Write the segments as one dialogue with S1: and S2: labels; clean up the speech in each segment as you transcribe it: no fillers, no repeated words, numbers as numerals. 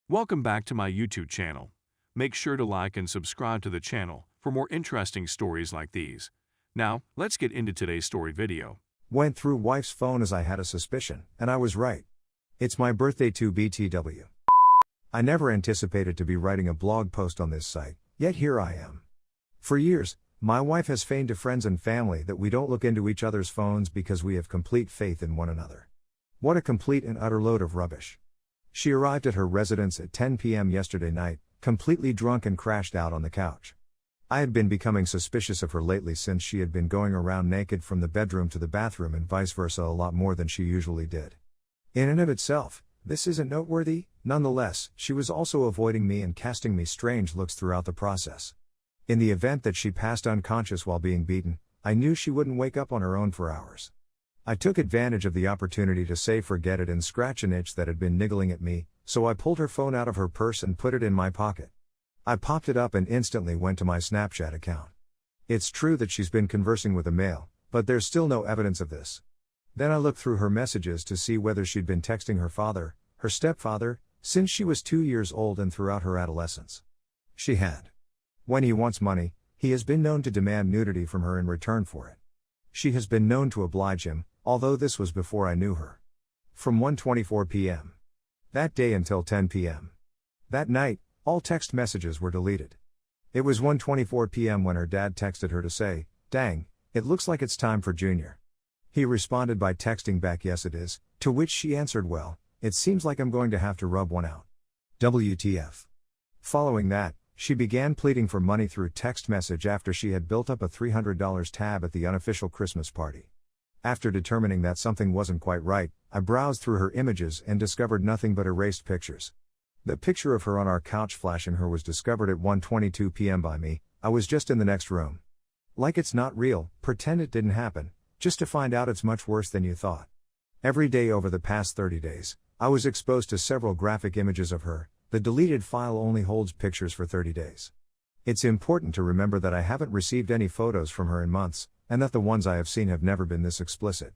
S1: Welcome back to my YouTube channel. Make sure to like and subscribe to the channel for more interesting stories like these. Now, let's get into today's story video.
S2: Went through wife's phone as I had a suspicion, and I was right. It's my birthday too, BTW. I never anticipated to be writing a blog post on this site, yet here I am. For years, my wife has feigned to friends and family that we don't look into each other's phones because we have complete faith in one another. What a complete and utter load of rubbish. She arrived at her residence at 10 p.m. yesterday night, completely drunk and crashed out on the couch. I had been becoming suspicious of her lately since she had been going around naked from the bedroom to the bathroom and vice versa a lot more than she usually did. In and of itself, this isn't noteworthy. Nonetheless, she was also avoiding me and casting me strange looks throughout the process. In the event that she passed unconscious while being beaten, I knew she wouldn't wake up on her own for hours. I took advantage of the opportunity to say forget it and scratch an itch that had been niggling at me, so I pulled her phone out of her purse and put it in my pocket. I popped it up and instantly went to my Snapchat account. It's true that she's been conversing with a male, but there's still no evidence of this. Then I looked through her messages to see whether she'd been texting her father, her stepfather, since she was 2 years old and throughout her adolescence. She had. When he wants money, he has been known to demand nudity from her in return for it. She has been known to oblige him, although this was before I knew her. From 1:24 p.m. that day until 10 p.m. that night, all text messages were deleted. It was 1:24 p.m. when her dad texted her to say, "Dang, it looks like it's time for Junior." He responded by texting back, "Yes it is," to which she answered, "Well, it seems like I'm going to have to rub one out. WTF. Following that, she began pleading for money through text message after she had built up a $300 tab at the unofficial Christmas party. After determining that something wasn't quite right, I browsed through her images and discovered nothing but erased pictures. The picture of her on our couch flashing her was discovered at 1:22 p.m. by me. I was just in the next room. Like it's not real, pretend it didn't happen, just to find out it's much worse than you thought. Every day over the past 30 days, I was exposed to several graphic images of her. The deleted file only holds pictures for 30 days. It's important to remember that I haven't received any photos from her in months, and that the ones I have seen have never been this explicit.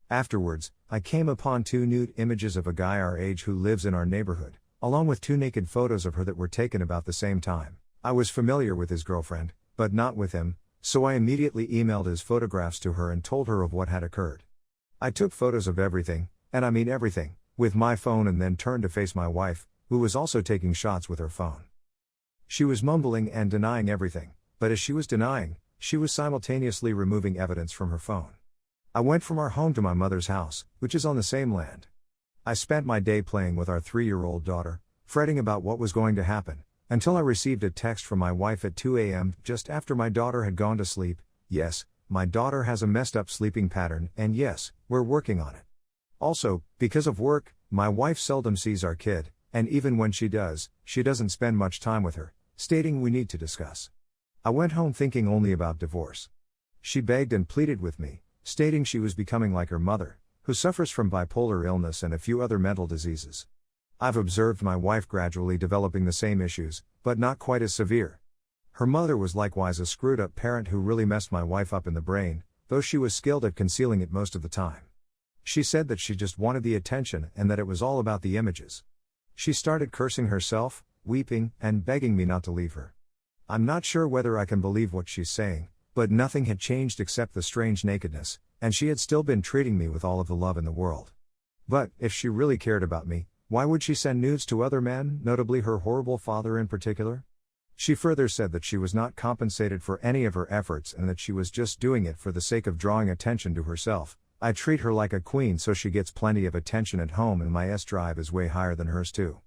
S2: Afterwards, I came upon 2 nude images of a guy our age who lives in our neighborhood, along with 2 naked photos of her that were taken about the same time. I was familiar with his girlfriend, but not with him, so I immediately emailed his photographs to her and told her of what had occurred. I took photos of everything, and I mean everything, with my phone and then turned to face my wife, who was also taking shots with her phone. She was mumbling and denying everything, but as she was denying, she was simultaneously removing evidence from her phone. I went from our home to my mother's house, which is on the same land. I spent my day playing with our 3-year-old daughter, fretting about what was going to happen, until I received a text from my wife at 2 a.m. just after my daughter had gone to sleep. Yes, my daughter has a messed up sleeping pattern, and yes, we're working on it. Also, because of work, my wife seldom sees our kid, and even when she does, she doesn't spend much time with her, stating we need to discuss. I went home thinking only about divorce. She begged and pleaded with me, stating she was becoming like her mother, who suffers from bipolar illness and a few other mental diseases. I've observed my wife gradually developing the same issues, but not quite as severe. Her mother was likewise a screwed-up parent who really messed my wife up in the brain, though she was skilled at concealing it most of the time. She said that she just wanted the attention and that it was all about the images. She started cursing herself, weeping, and begging me not to leave her. I'm not sure whether I can believe what she's saying, but nothing had changed except the strange nakedness, and she had still been treating me with all of the love in the world. But, if she really cared about me, why would she send nudes to other men, notably her horrible father in particular? She further said that she was not compensated for any of her efforts and that she was just doing it for the sake of drawing attention to herself. I treat her like a queen so she gets plenty of attention at home and my S-drive is way higher than hers too.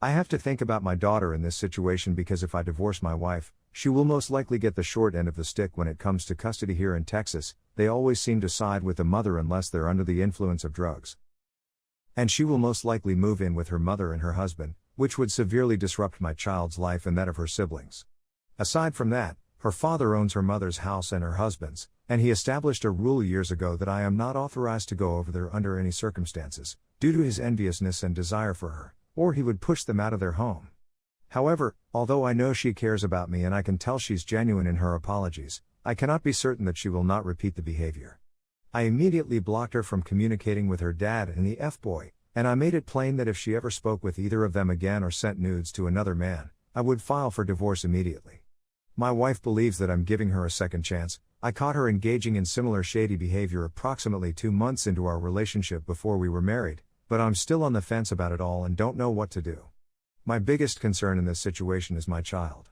S2: I have to think about my daughter in this situation because if I divorce my wife, she will most likely get the short end of the stick when it comes to custody here in Texas. They always seem to side with the mother unless they're under the influence of drugs. And she will most likely move in with her mother and her husband, which would severely disrupt my child's life and that of her siblings. Aside from that, her father owns her mother's house and her husband's, and he established a rule years ago that I am not authorized to go over there under any circumstances, due to his enviousness and desire for her, or he would push them out of their home. However, although I know she cares about me and I can tell she's genuine in her apologies, I cannot be certain that she will not repeat the behavior. I immediately blocked her from communicating with her dad and the F-boy, And I made it plain that if she ever spoke with either of them again or sent nudes to another man, I would file for divorce immediately. My wife believes that I'm giving her a second chance. I caught her engaging in similar shady behavior approximately 2 months into our relationship before we were married, but I'm still on the fence about it all and don't know what to do. My biggest concern in this situation is my child.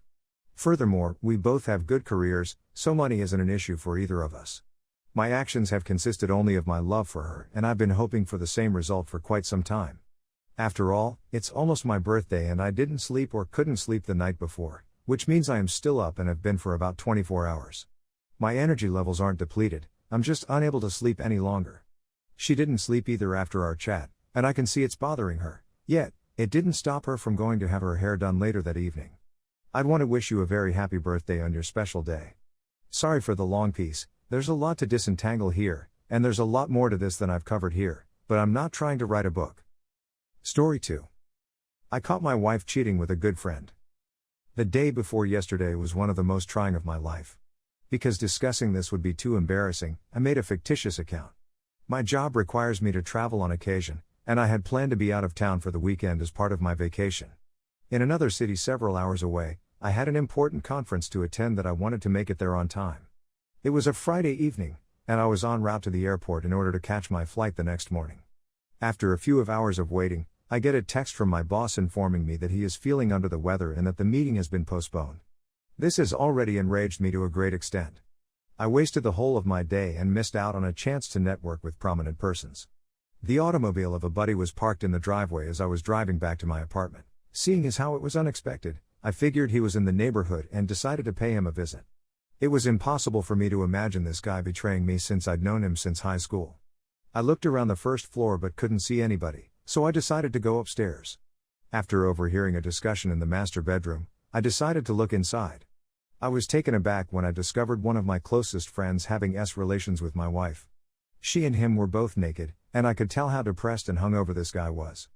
S2: Furthermore, we both have good careers, so money isn't an issue for either of us. My actions have consisted only of my love for her, and I've been hoping for the same result for quite some time. After all, it's almost my birthday and I didn't sleep or couldn't sleep the night before, which means I am still up and have been for about 24 hours. My energy levels aren't depleted, I'm just unable to sleep any longer. She didn't sleep either after our chat, and I can see it's bothering her, yet, it didn't stop her from going to have her hair done later that evening. I'd want to wish you a very happy birthday on your special day. Sorry for the long piece. There's a lot to disentangle here, and there's a lot more to this than I've covered here, but I'm not trying to write a book. Story 2. I caught my wife cheating with a good friend. The day before yesterday was one of the most trying of my life. Because discussing this would be too embarrassing, I made a fictitious account. My job requires me to travel on occasion, and I had planned to be out of town for the weekend as part of my vacation. In another city several hours away, I had an important conference to attend that I wanted to make it there on time. It was a Friday evening, and I was en route to the airport in order to catch my flight the next morning. After a few hours of waiting, I get a text from my boss informing me that he is feeling under the weather and that the meeting has been postponed. This has already enraged me to a great extent. I wasted the whole of my day and missed out on a chance to network with prominent persons. The automobile of a buddy was parked in the driveway as I was driving back to my apartment. Seeing as how it was unexpected, I figured he was in the neighborhood and decided to pay him a visit. It was impossible for me to imagine this guy betraying me since I'd known him since high school. I looked around the first floor but couldn't see anybody, so I decided to go upstairs. After overhearing a discussion in the master bedroom, I decided to look inside. I was taken aback when I discovered one of my closest friends having relations with my wife. She and him were both naked, and I could tell how depressed and hungover this guy was.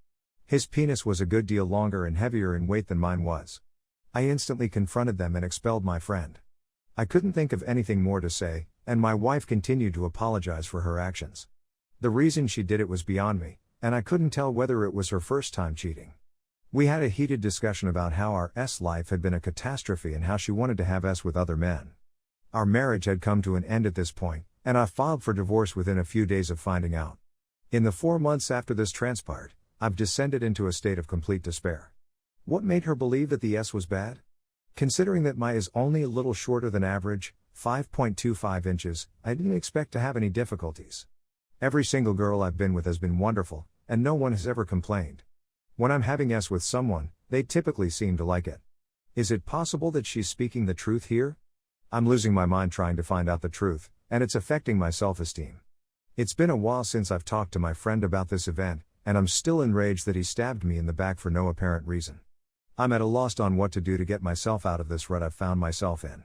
S2: His penis was a good deal longer and heavier in weight than mine was. I instantly confronted them and expelled my friend. I couldn't think of anything more to say, and my wife continued to apologize for her actions. The reason she did it was beyond me, and I couldn't tell whether it was her first time cheating. We had a heated discussion about how our life had been a catastrophe and how she wanted to have with other men. Our marriage had come to an end at this point, and I filed for divorce within a few days of finding out. In the 4 months after this transpired, I've descended into a state of complete despair. What made her believe that the was bad? Considering that my is only a little shorter than average, 5.25 inches, I didn't expect to have any difficulties. Every single girl I've been with has been wonderful, and no one has ever complained. When I'm having with someone, they typically seem to like it. Is it possible that she's speaking the truth here? I'm losing my mind trying to find out the truth, and it's affecting my self-esteem. It's been a while since I've talked to my friend about this event, and I'm still enraged that he stabbed me in the back for no apparent reason. I'm at a loss on what to do to get myself out of this rut I've found myself in.